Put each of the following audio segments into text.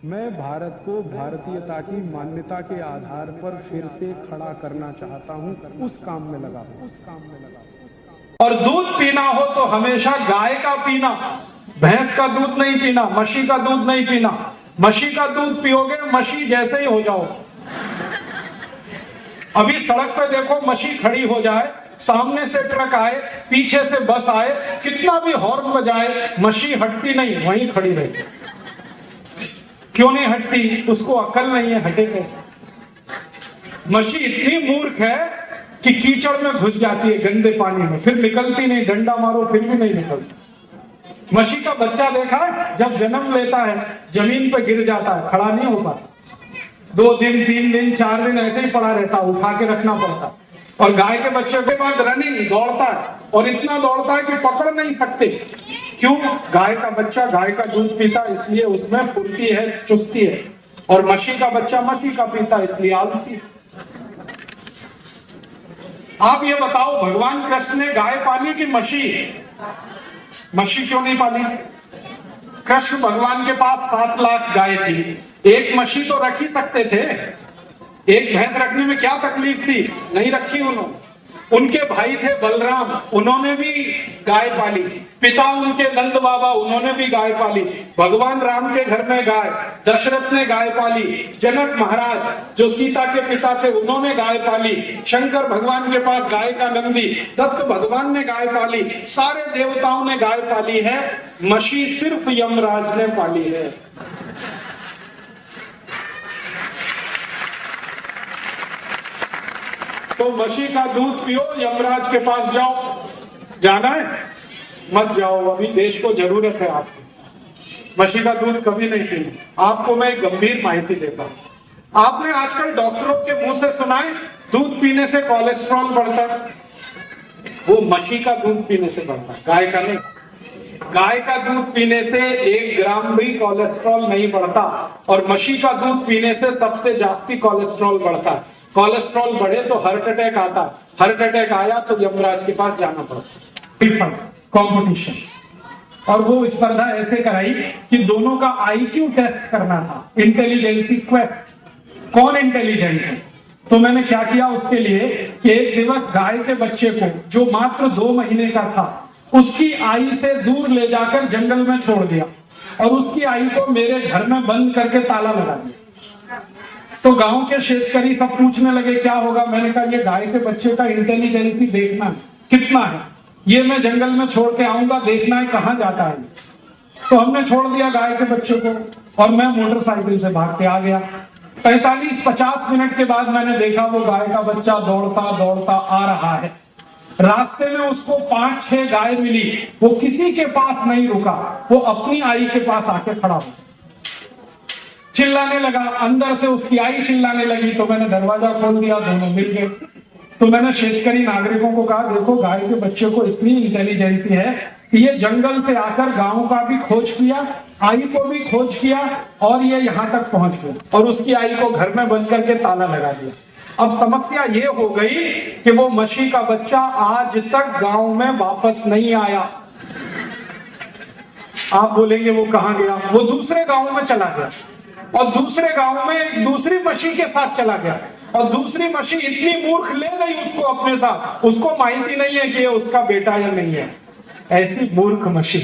मैं भारत को भारतीयता की मान्यता के आधार पर फिर से खड़ा करना चाहता हूं, उस काम में लगा हूं। और दूध पीना हो तो हमेशा गाय का पीना, भैंस का दूध नहीं पीना, मशी का दूध नहीं पीना। मशी का दूध पियोगे मशी जैसे ही हो जाओ। अभी सड़क पे देखो, मशी खड़ी हो जाए, सामने से ट्रक आए, पीछे से बस आए, कितना भी हॉर्न बजाए, मशी हटती नहीं, वहीं खड़ी रहती। क्यों नहीं हटती? उसको अकल नहीं है, हटे कैसे? मशी इतनी मूर्ख है कि कीचड़ में घुस जाती है, गंदे पानी में, फिर निकलती नहीं, डंडा मारो फिर भी नहीं निकलती। मशी का बच्चा देखा है, जब जन्म लेता है जमीन पे गिर जाता है, खड़ा नहीं हो पाता, 2 दिन 3 दिन 4 दिन ऐसे ही पड़ा रहता, उठा के रखना पड़ता। और गाय के बच्चे के बाद रनिंग, दौड़ता है, और इतना दौड़ता है कि पकड़ नहीं सकते। क्यों? गाय का बच्चा गाय का दूध पीता, इसलिए उसमें फुर्ती है, चुस्ती है। और मशी का बच्चा मशी का पीता, इसलिए आलसी। आप ये बताओ, भगवान कृष्ण ने गाय पाली कि मशी? मशी क्यों नहीं पाली? कृष्ण भगवान के पास 7 लाख गाय थी, एक मशी तो रख ही सकते थे। एक भैंस रखने में क्या तकलीफ थी? नहीं रखी उन्होंने। उनके भाई थे बलराम, उन्होंने भी गाय पाली। पिता उनके नंद बाबा, उन्होंने भी गाय पाली। भगवान राम के घर में गाय, दशरथ ने गाय पाली। जनक महाराज जो सीता के पिता थे, उन्होंने गाय पाली। शंकर भगवान के पास गाय का नंदी, दत्त भगवान ने गाय पाली। सारे देवताओं ने गाय पाली है, मशी सिर्फ यमराज ने पाली है। तो मशी का दूध पियो, यमराज के पास जाओ। जाना है? मत जाओ, अभी देश को जरूरत है आपकी। मशी का दूध कभी नहीं पीना। आपको मैं एक गंभीर माहिती देता हूं। आपने आजकल डॉक्टरों के मुंह से सुना है दूध पीने से कोलेस्ट्रॉल बढ़ता है? वो मशी का दूध पीने से बढ़ता है, गाय का नहीं। गाय का दूध पीने से 1 ग्राम भी कोलेस्ट्रॉल नहीं बढ़ता, और मशी का दूध पीने से सबसे जास्ती कोलेस्ट्रॉल बढ़ता है। कोलेस्ट्रॉल बढ़े तो हार्ट अटैक आता है, हार्ट अटैक आया तो यमराज के पास जाना पड़ता। कॉम्पिटिशन, और वो स्पर्धा ऐसे कराई कि दोनों का IQ टेस्ट करना था, इंटेलिजेंसी क्वेस्ट, कौन इंटेलिजेंट है। तो मैंने क्या किया उसके लिए कि एक दिवस गाय के बच्चे को, जो मात्र 2 महीने का था, उसकी आई से दूर ले जाकर जंगल में छोड़ दिया, और उसकी आई को मेरे घर में बंद करके ताला लगा दिया। तो गांव के शेतकरी सब पूछने लगे क्या होगा। मैंने कहा ये गाय के बच्चे का इंटेलिजेंसी देखना है, कितना है, ये मैं जंगल में छोड़ के आऊंगा, देखना है कहां जाता है। तो हमने छोड़ दिया गाय के बच्चे को, और मैं मोटरसाइकिल से भाग के आ गया। 45-50 मिनट के बाद मैंने देखा वो गाय का बच्चा दौड़ता दौड़ता आ रहा है। रास्ते में उसको 5-6 गाय मिली, वो किसी के पास नहीं रुका, वो अपनी आई के पास आके खड़ा हो, चिल्लाने लगा। अंदर से उसकी आई चिल्लाने लगी, तो मैंने दरवाजा खोल दिया, दोनों मिल गए। तो मैंने शेतकरी नागरिकों को कहा, देखो गाय के बच्चे को इतनी इंटेलिजेंसी है कि ये जंगल से आकर गांव का भी खोज किया, आई को भी खोज किया, और ये यहां तक पहुंच गया, और उसकी आई को घर में बंद करके ताला लगा दिया। अब समस्या ये हो गई कि वो मशी का बच्चा आज तक गांव में वापस नहीं आया। आप बोलेंगे वो कहां गया? वो दूसरे गांव में चला गया, और दूसरे गांव में दूसरी मशी के साथ चला गया, और दूसरी मशी इतनी मूर्ख ले गई उसको अपने साथ, उसको माहिती नहीं है कि ये उसका बेटा या नहीं है। ऐसी मूर्ख मशी,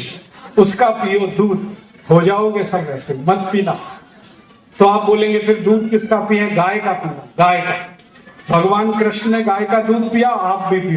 उसका पियो दूध, हो जाओगे सब ऐसे, मत पीना। तो आप बोलेंगे फिर दूध किसका पिए? गाय का पीना, गाय का। भगवान कृष्ण ने गाय का दूध पिया, आप भी पियो।